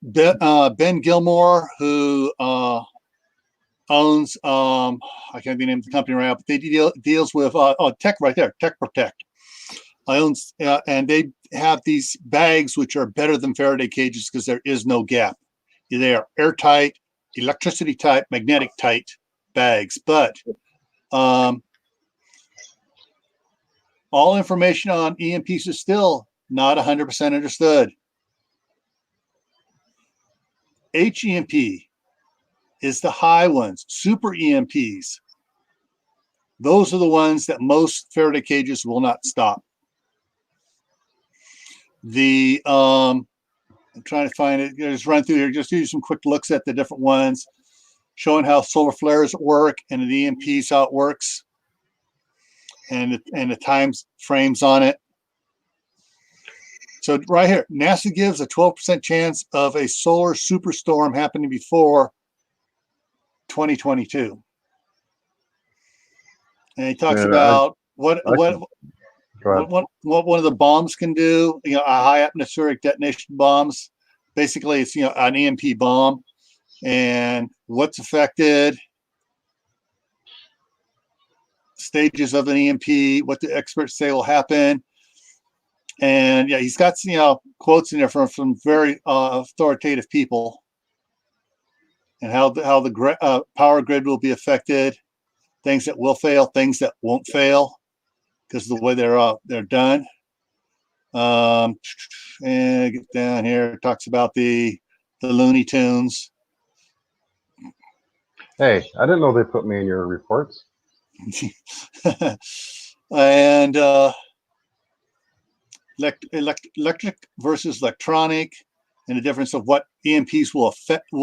Ben Gilmore, who owns I can't be named the company right now, but they deals with Tech right there, Tech Protect. Owns and they have these bags which are better than Faraday cages because there is no gap. They are airtight, electricity tight, magnetic tight bags, but all information on EMPs is still not 100% understood. HEMP is the high ones. Super EMPs, those are the ones that most Faraday cages will not stop. I'm trying to find it. Just run through here. Just do some quick looks at the different ones, showing how solar flares work and the EMPs, how it works, and the time frames on it. So right here, NASA gives a 12% chance of a solar superstorm happening before 2022. And he talks about what one of the bombs can do, a high atmospheric detonation bombs. Basically, it's, an EMP bomb, and what's affected, stages of an EMP, what the experts say will happen. And yeah, he's got quotes in there from very authoritative people, and how the power grid will be affected, things that will fail, things that won't fail because of the way they're done. And get down here, it talks about the Looney Tunes. Hey, I didn't know they put me in your reports. And electric versus electronic, and the difference of what EMPs will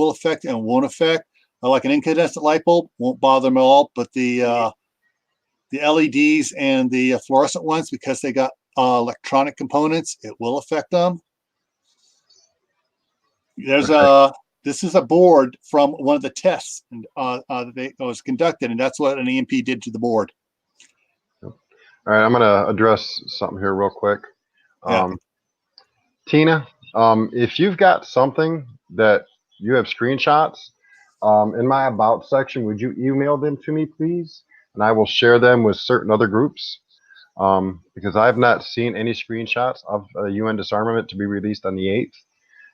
affect and won't affect. Like an incandescent light bulb won't bother them at all, but the LEDs and the fluorescent ones, because they got electronic components, it will affect them. This is a board from one of the tests that was conducted, and that's what an EMP did to the board. All right, I'm going to address something here real quick. Yeah. Tina, if you've got something that you have screenshots in my about section, would you email them to me, please? And I will share them with certain other groups, because I've not seen any screenshots of UN disarmament to be released on the 8th.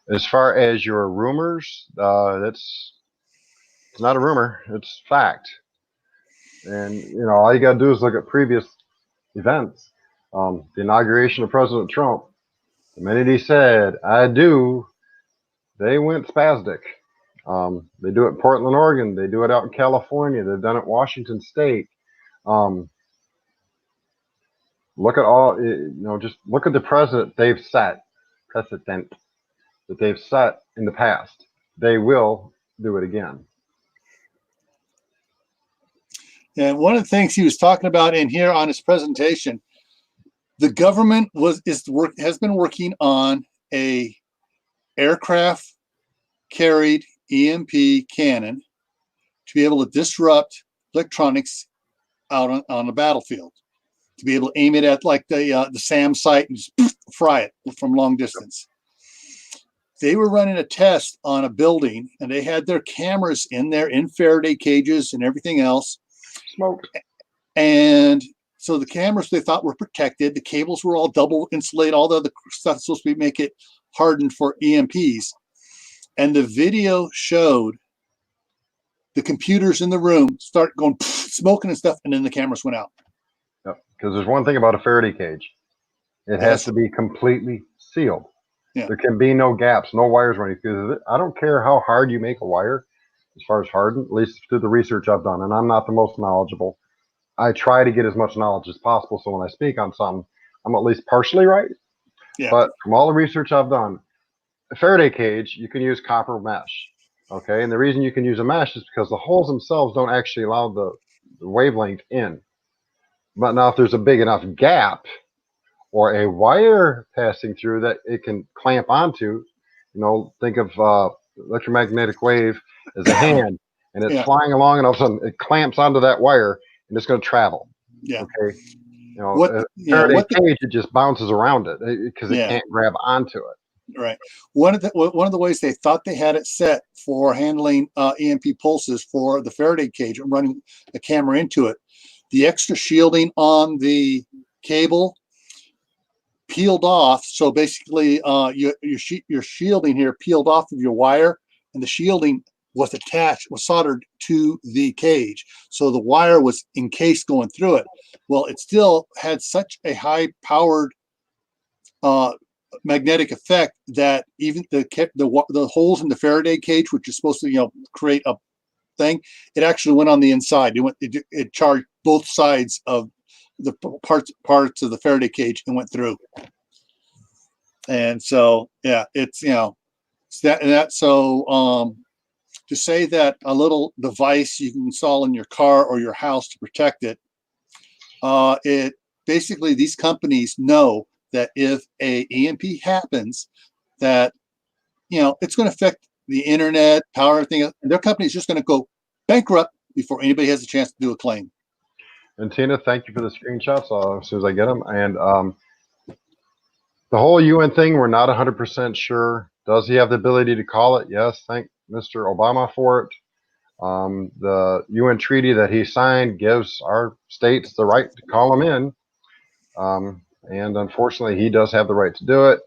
As far as your rumors, it's not a rumor, it's fact. And all you got to do is look at previous events. The inauguration of President Trump, the minute he said, "I do," they went spastic. They do it in Portland, Oregon. They do it out in California. They've done it in Washington State. Look at all, just look at the precedent that they've set in the past. They will do it again. And one of the things he was talking about in here on his presentation, the government has been working on a aircraft carried EMP cannon to be able to disrupt electronics out on the battlefield, to be able to aim it at like the SAM site and just fry it from long distance. They were running a test on a building, and they had their cameras in there in Faraday cages and everything else. Smoke. And so the cameras, they thought, were protected. The cables were all double insulated. All the other stuff supposed to make it hardened for EMPs. And the video showed the computers in the room start going smoking and stuff, and then the cameras went out. Because there's one thing about a Faraday cage. It has to be completely sealed. Yeah. There can be no gaps, no wires running through it. I don't care how hard you make a wire, as far as hardened, at least through the research I've done, and I'm not the most knowledgeable. I try to get as much knowledge as possible, so when I speak on something, I'm at least partially right. Yeah. But from all the research I've done, a Faraday cage, you can use copper mesh. Okay, and the reason you can use a mesh is because the holes themselves don't actually allow the wavelength in. But now if there's a big enough gap or a wire passing through that it can clamp onto, think of electromagnetic wave as a hand, and it's flying along, and all of a sudden it clamps onto that wire, and it's going to travel. Yeah. Okay. Faraday cage, it just bounces around it because it can't grab onto it. Right. One of the ways they thought they had it set for handling EMP pulses for the Faraday cage and running a camera into it, the extra shielding on the cable peeled off. So basically, your shielding here peeled off of your wire, and the shielding was soldered to the cage. So the wire was encased going through it. Well, it still had such a high powered magnetic effect that even the holes in the Faraday cage, which is supposed to create a thing, it actually went on the inside. It charged both sides of the parts of the Faraday cage and went through. And so yeah, it's so to say that a little device you can install in your car or your house to protect it, it basically, these companies know that if a EMP happens, that it's going to affect the internet, power, everything. And their company is just going to go bankrupt before anybody has a chance to do a claim. And Tina, thank you for the screenshots as soon as I get them. And the whole UN thing, we're not 100% sure. Does he have the ability to call it? Yes. Thank Mr. Obama for it. The UN treaty that he signed gives our states the right to call him in. And unfortunately, he does have the right to do it.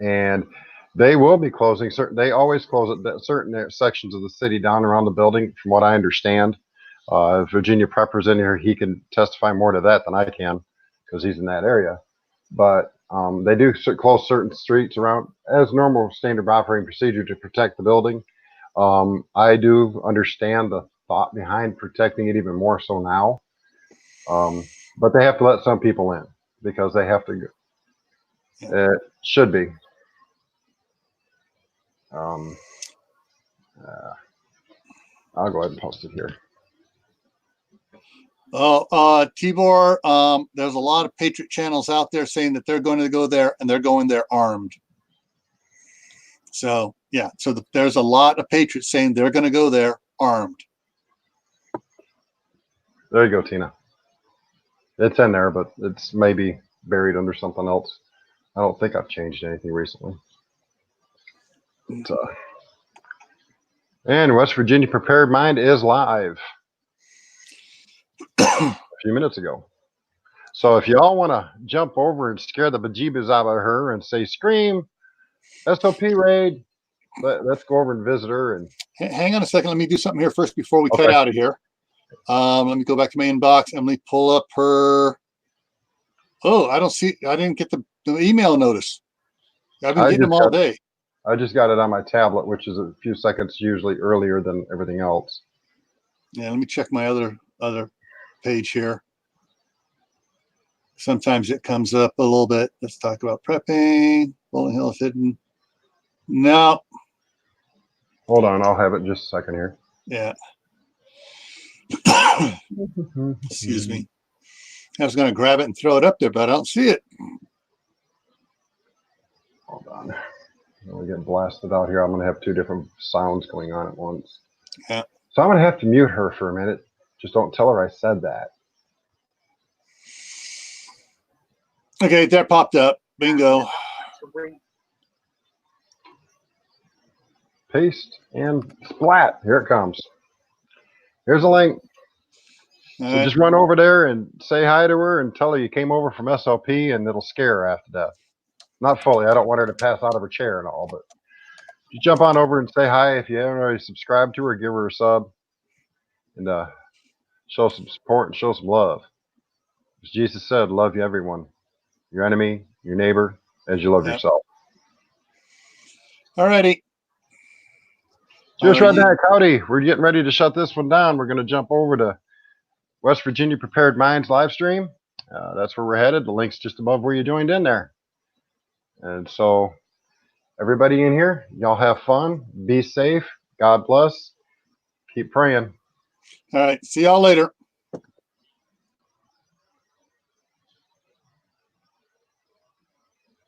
And they will be closing they always close certain sections of the city down around the building, from what I understand. If Virginia Prepper's in here, he can testify more to that than I can, because he's in that area. But they do close certain streets around as normal standard operating procedure to protect the building. I do understand the thought behind protecting it even more so now. But they have to let some people in because they have to. It should be. I'll go ahead and post it here. Oh, Tibor, there's a lot of Patriot channels out there saying that they're going to go there, and they're going there armed. So yeah, there's a lot of Patriots saying they're going to go there armed. There you go, Tina. It's in there, but it's maybe buried under something else. I don't think I've changed anything recently. But, and West Virginia Prepared Mind is live a few minutes ago. So if y'all want to jump over and scare the bejeebus out of her and say, "Scream, SOP raid," let's go over and visit her. And hang on a second. Let me do something here first before we cut out of here. Let me go back to my inbox and let me pull up her. Oh, I didn't get the email notice. I've been getting them all day. I just got it on my tablet, which is a few seconds usually earlier than everything else. Yeah, let me check my other page here. Sometimes it comes up a little bit. Let's talk about prepping. Bowling Hill is hidden. No. Hold on, I'll have it in just a second here. Yeah. Excuse me. I was going to grab it and throw it up there, but I don't see it. Hold on. We get blasted out here. I'm going to have two different sounds going on at once. Yeah. So I'm going to have to mute her for a minute. Just don't tell her I said that. Okay, that popped up. Bingo. Paste and splat. Here it comes. Here's a link. So just run over there and say hi to her and tell her you came over from SLP, and it'll scare her after death. Not fully. I don't want her to pass out of her chair and all, but you jump on over and say hi. If you haven't already subscribed to her, give her a sub and show some support and show some love. As Jesus said, love you everyone. Your enemy, your neighbor, as you love yourself. All righty. Cheers, Redneck. Howdy. We're getting ready to shut this one down. We're going to jump over to West Virginia Prepared Minds live stream. That's where we're headed. The link's just above where you joined in there. And so everybody in here, y'all have fun. Be safe. God bless. Keep praying. All right. See y'all later.